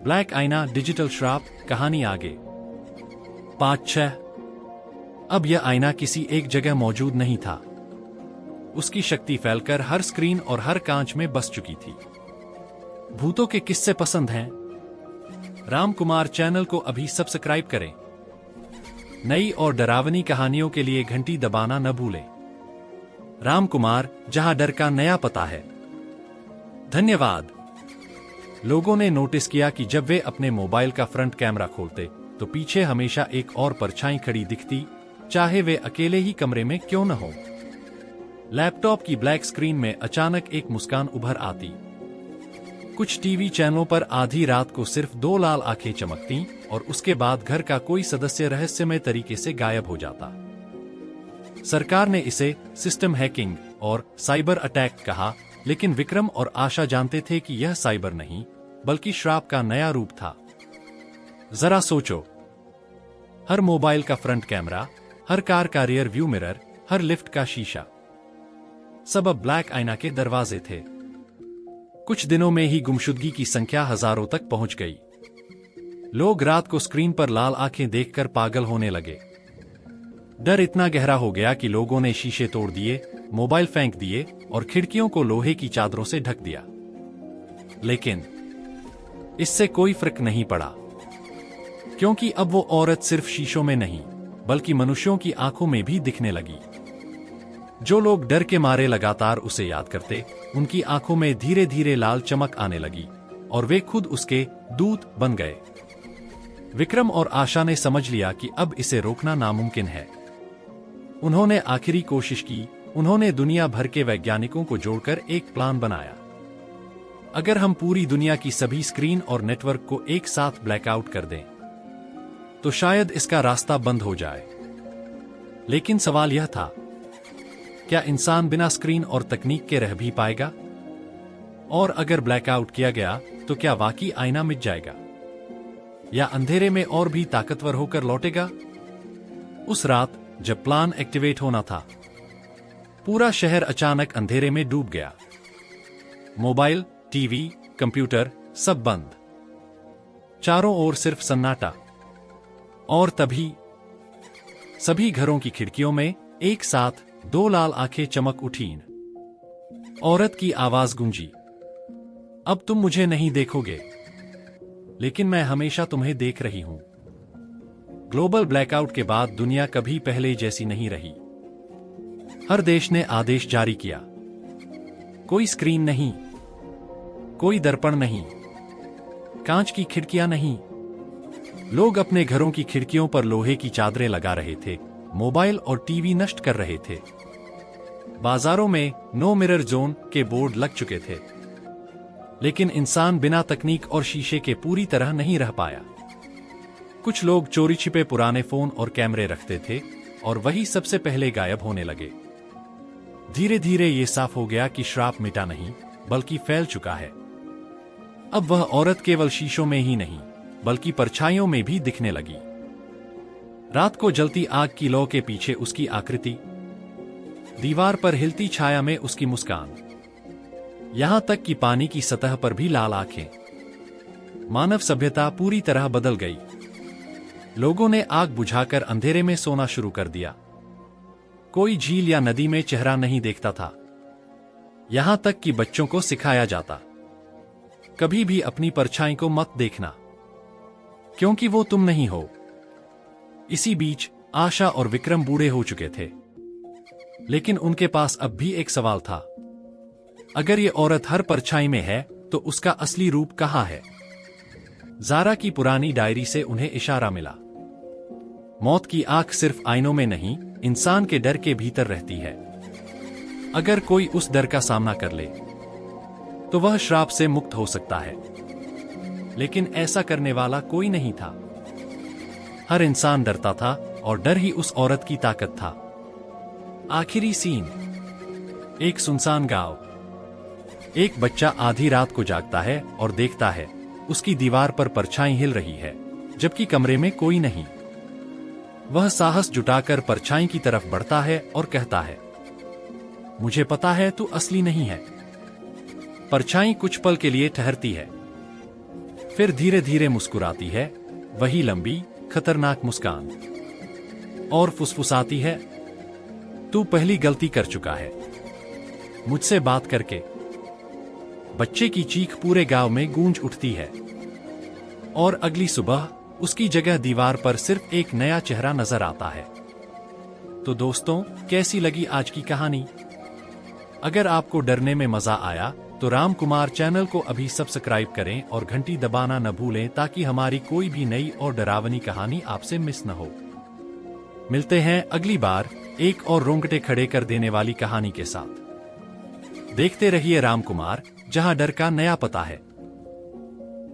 Black आईना digital श्राप, कहानी आगे। 5-6। अब यह आईना किसी एक जगह मौजूद नहीं था। उसकी शक्ति फैलकर हर स्क्रीन और हर कांच में बस चुकी थी। भूतों के किस्से पसंद हैं? राम कुमार चैनल को अभी सब्सक्राइब करें। नई और डरावनी कहानियों के लिए घंटी दबाना न भूलें। राम कुमार, जहां डर का नया पता है। धन्यवाद। लोगों ने नोटिस किया कि जब वे अपने मोबाइल का फ्रंट कैमरा खोलते तो पीछे हमेशा एक और परछाई खड़ी दिखती, चाहे वे अकेले ही कमरे में क्यों न हो। लैपटॉप की ब्लैक स्क्रीन में अचानक एक मुस्कान उभर आती। कुछ टीवी चैनलों पर आधी रात को सिर्फ 2 लाल आंखें चमकती और उसके बाद घर का कोई सदस्य रहस्यमय तरीके से गायब हो जाता। सरकार ने इसे सिस्टम हैकिंग और साइबर अटैक कहा, लेकिन विक्रम और आशा जानते थे कि यह साइबर नहीं बल्कि श्राप का नया रूप था। जरा सोचो, हर मोबाइल का फ्रंट कैमरा, हर कार का रियर व्यू मिरर, हर लिफ्ट का शीशा, सब अब ब्लैक आईना के दरवाजे थे। कुछ दिनों में ही गुमशुदगी की संख्या हजारों तक पहुंच गई। लोग रात को स्क्रीन पर लाल आंखें देखकर पागल होने लगे। डर इतना गहरा हो गया कि लोगों ने शीशे तोड़ दिए, मोबाइल फेंक दिए और खिड़कियों को लोहे की चादरों से ढक दिया। लेकिन इससे कोई फर्क नहीं पड़ा, क्योंकि अब वो औरत सिर्फ शीशों में नहीं बल्कि मनुष्यों की आंखों में भी दिखने लगी। जो लोग डर के मारे लगातार उसे याद करते, उनकी आंखों में धीरे धीरे लाल चमक आने लगी और वे खुद उसके दूत बन गए। विक्रम और आशा ने समझ लिया कि अब इसे रोकना नामुमकिन है। उन्होंने आखिरी कोशिश की। उन्होंने दुनिया भर के वैज्ञानिकों को जोड़कर एक प्लान बनाया। अगर हम पूरी दुनिया की सभी स्क्रीन और नेटवर्क को एक साथ ब्लैकआउट कर दें तो शायद इसका रास्ता बंद हो जाए। लेकिन सवाल यह था, क्या इंसान बिना स्क्रीन और तकनीक के रह भी पाएगा? और अगर ब्लैकआउट किया गया तो क्या वाकई आईना मिट जाएगा या अंधेरे में और भी ताकतवर होकर लौटेगा? उस रात जब प्लान एक्टिवेट होना था, पूरा शहर अचानक अंधेरे में डूब गया। मोबाइल, टीवी, कंप्यूटर सब बंद। चारों ओर सिर्फ सन्नाटा। और तभी सभी घरों की खिड़कियों में एक साथ 2 लाल आंखें चमक उठीं। औरत की आवाज गूंजी, अब तुम मुझे नहीं देखोगे, लेकिन मैं हमेशा तुम्हें देख रही हूं। ग्लोबल ब्लैकआउट के बाद दुनिया कभी पहले जैसी नहीं रही। हर देश ने आदेश जारी किया। कोई स्क्रीन नहीं, कोई दर्पण नहीं, कांच की खिड़कियां नहीं। लोग अपने घरों की खिड़कियों पर लोहे की चादरें लगा रहे थे, मोबाइल और टीवी नष्ट कर रहे थे। बाजारों में नो मिरर जोन के बोर्ड लग चुके थे। लेकिन इंसान बिना तकनीक और शीशे के पूरी तरह नहीं रह पाया। कुछ लोग चोरी छिपे पुराने फोन और कैमरे रखते थे और वही सबसे पहले गायब होने लगे। धीरे धीरे ये साफ हो गया कि श्राप मिटा नहीं बल्कि फैल चुका है। अब वह औरत केवल शीशों में ही नहीं बल्कि परछाइयों में भी दिखने लगी। रात को जलती आग की लौ के पीछे उसकी आकृति, दीवार पर हिलती छाया में उसकी मुस्कान, यहां तक कि पानी की सतह पर भी लाल आंखें। मानव सभ्यता पूरी तरह बदल गई। लोगों ने आग बुझाकर अंधेरे में सोना शुरू कर दिया। कोई झील या नदी में चेहरा नहीं देखता था। यहां तक कि बच्चों को सिखाया जाता, कभी भी अपनी परछाई को मत देखना, क्योंकि वो तुम नहीं हो। इसी बीच आशा और विक्रम बूढ़े हो चुके थे, लेकिन उनके पास अब भी एक सवाल था। अगर ये औरत हर परछाई में है तो उसका असली रूप कहाँ है? जारा की पुरानी डायरी से उन्हें इशारा मिला। मौत की आंख सिर्फ आईनों में नहीं, इंसान के डर के भीतर रहती है। अगर कोई उस डर का सामना कर ले तो वह श्राप से मुक्त हो सकता है। लेकिन ऐसा करने वाला कोई नहीं था। हर इंसान डरता था और डर ही उस औरत की ताकत था। आखिरी सीन, एक सुनसान गांव। एक बच्चा आधी रात को जागता है और देखता है उसकी दीवार पर परछाई हिल रही है, जबकि कमरे में कोई नहीं। वह साहस जुटाकर परछाई की तरफ बढ़ता है और कहता है, मुझे पता है तू असली नहीं है। परछाई कुछ पल के लिए ठहरती है, फिर धीरे धीरे मुस्कुराती है, वही लंबी खतरनाक मुस्कान, और फुसफुसाती है, तू पहली गलती कर चुका है मुझसे बात करके। बच्चे की चीख पूरे गांव में गूंज उठती है, और अगली सुबह उसकी जगह दीवार पर सिर्फ एक नया चेहरा नजर आता है। तो दोस्तों, कैसी लगी आज की कहानी? अगर आपको डरने में मजा आया तो राम कुमार चैनल को अभी सब्सक्राइब करें और घंटी दबाना न भूलें, ताकि हमारी कोई भी नई और डरावनी कहानी आपसे मिस न हो। मिलते हैं अगली बार एक और रोंगटे खड़े कर देने वाली कहानी के साथ। देखते रहिए राम कुमार, जहां डर का नया पता है।